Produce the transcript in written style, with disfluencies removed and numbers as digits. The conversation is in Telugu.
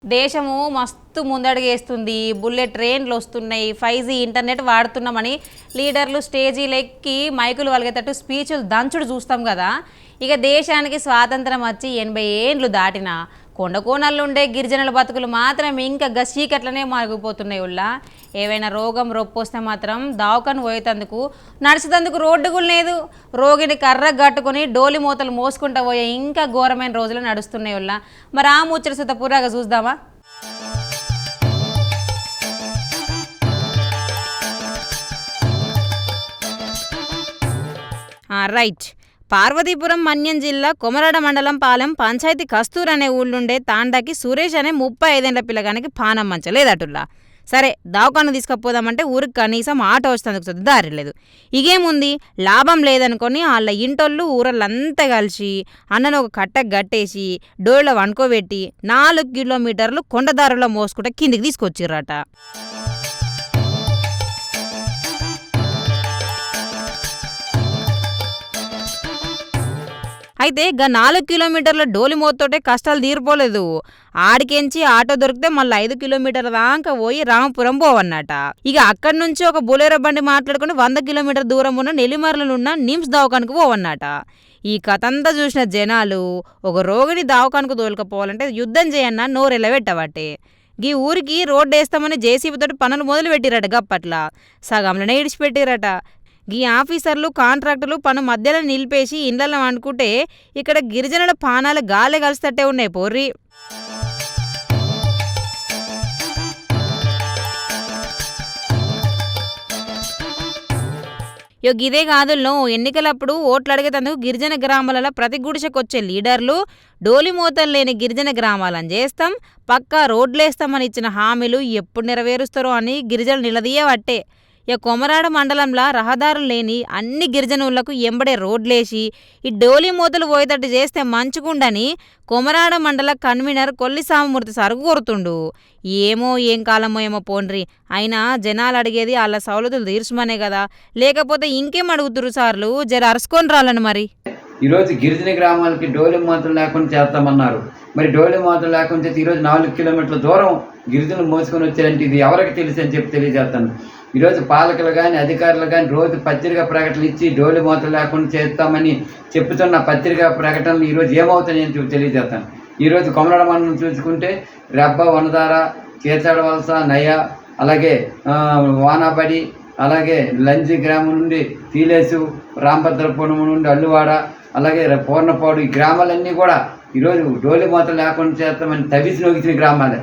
దేశము మస్తు ముందడుగేస్తుంది. బుల్లెట్ ట్రైన్లు వస్తున్నాయి, 5G ఇంటర్నెట్ వాడుతున్నామని లీడర్లు స్టేజీలు ఎక్కి మైకులు వలిగేటట్టు స్పీచ్లు దంచుడు చూస్తాం కదా. ఇక దేశానికి స్వాతంత్రం వచ్చి 80 ఏండ్లు దాటిన కొండకోనల్లో ఉండే గిరిజనుల బతుకులు మాత్రం ఇంకా గసీకట్లనే మారిపోతున్నాయి. ఉల్లా ఏవైనా రోగం రొప్పొస్తే మాత్రం దావకను పోయేందుకు నడిచేందుకు రోడ్డు కూడా లేదు. రోగిని కర్ర కట్టుకుని డోలి మూతలు మోసుకుంటూ పోయే ఇంకా ఘోరమైన రోజులు నడుస్తున్నాయి. ఉల్లా మరి ఆ ముచ్చట సుత పురాగా చూద్దామా. రైట్. పార్వతీపురం మన్యం జిల్లా కొమరాడ మండలం పాలెం పంచాయతీ కస్తూర్ అనే ఊళ్ళుండే తాండాకి సురేష్ అనే 35 ఏళ్ల పిల్లగానికి పానం మంచలేదటుల్లా. సరే దావకాను తీసుకపోదామంటే ఊరికి కనీసం ఆటో వచ్చేందుకు దారి లేదు. ఇగేముంది లాభం లేదనుకొని వాళ్ళ ఇంటోళ్ళు ఊరళ్ళంతా కలిసి అన్నను ఒక కట్ట గట్టేసి డోళ్ళ వనుకోబెట్టి 4 కిలోమీటర్లు కొండదారులో మోసుకుంటే కిందికి తీసుకొచ్చిర్రట. అయితే గా 4 కిలోమీటర్ల డోలి మోతోటే కష్టాలు తీరిపోలేదు. ఆడికెంచి ఆటో దొరికితే మళ్ళీ 5 కిలోమీటర్ల దాకా పోయి రామపురం పోవన్నట. ఇక అక్కడి నుంచి ఒక బొలేరో బండి మాట్లాడుకుని 100 కిలోమీటర్ దూరం ఉన్న నెల్లిమర్లనున్న నిమ్స్ దవాఖానకు పోవన్నట. ఈ కథంతా చూసిన జనాలు ఒక రోగిని దవాఖానకు తోలుకపోవాలంటే యుద్ధం చేయన్న నోరెళ్ళబెట్టబట్టే. గీ ఊరికి రోడ్డు వేస్తామని జేసీబీతోటి పనులు మొదలు పెట్టిరట. గప్పట్ల సగంలోనే ఇడిచిపెట్టిరట. గీ ఆఫీసర్లు కాంట్రాక్టర్లు పను మధ్యలో నిలిపేసి ఇండ్లలో అనుకుంటే ఇక్కడ గిరిజనుల పానాలు గాలి కలిసినట్టే ఉన్నాయి పోర్రి. ఇదే కాదుల్లో ఎన్నికలప్పుడు ఓట్లు అడిగేందుకు గిరిజన గ్రామాలలో ప్రతి గుడిసెకొచ్చే లీడర్లు డోలి మోతలు లేని గిరిజన గ్రామాలను చేస్తాం, పక్కా రోడ్లేస్తామని ఇచ్చిన హామీలు ఎప్పుడు నెరవేరుస్తారో అని గిరిజనులు నిలదీయబట్టే. ఇక కొమరాడ మండలంలో రహదారులు లేని అన్ని గిరిజనులకు ఎంబడే రోడ్లేసి ఈ డోలి మూతలు పోయేటట్టు చేస్తే మంచుకుండని కొమరాడ మండల కన్వీనర్ కొల్లి సామమూర్తి సార్ కోరుతుండు. ఏమో ఏం కాలమో ఏమో పోండ్రి, అయినా జనాలు అడిగేది వాళ్ళ సౌలతులు తీర్చమనే కదా, లేకపోతే ఇంకేం అడుగుతురు సార్లు, జర అరుసుకొని రాలని. మరి ఈరోజు గిరిజన గ్రామాలకి డోలి మూతలు లేకుండా చేస్తామన్నారు. మరి డోలి మూతలు లేకుండా ఈరోజు 4 కిలోమీటర్ల దూరం గిరిజనులు మోసుకొని వచ్చారంటే ఇది ఎవరికి తెలుసు అని చెప్పి తెలియజేస్తాను. ఈరోజు పాలకులు కానీ అధికారులు కానీ రోజు పత్రికా ప్రకటనలు ఇచ్చి డోలి మూతలు లేకుండా చేస్తామని చెప్తున్న పత్రికా ప్రకటనలు ఈరోజు ఏమవుతాయని చెప్పి తెలియజేస్తాను. ఈరోజు కొమరాడ మండలం చూసుకుంటే రెబ్బ, వనదార, కేచాడ వలస, నయ, అలాగే వానాబడి, అలాగే లంజి గ్రామం నుండి తీలేసు, రాంభద్రపురం నుండి అల్లువాడ, అలాగే పూర్ణపాడు, ఈ గ్రామాలన్నీ కూడా ఈరోజు డోలి మూతలు లేకుండా చేస్తామని తవిసి నొగిసిన గ్రామాలే.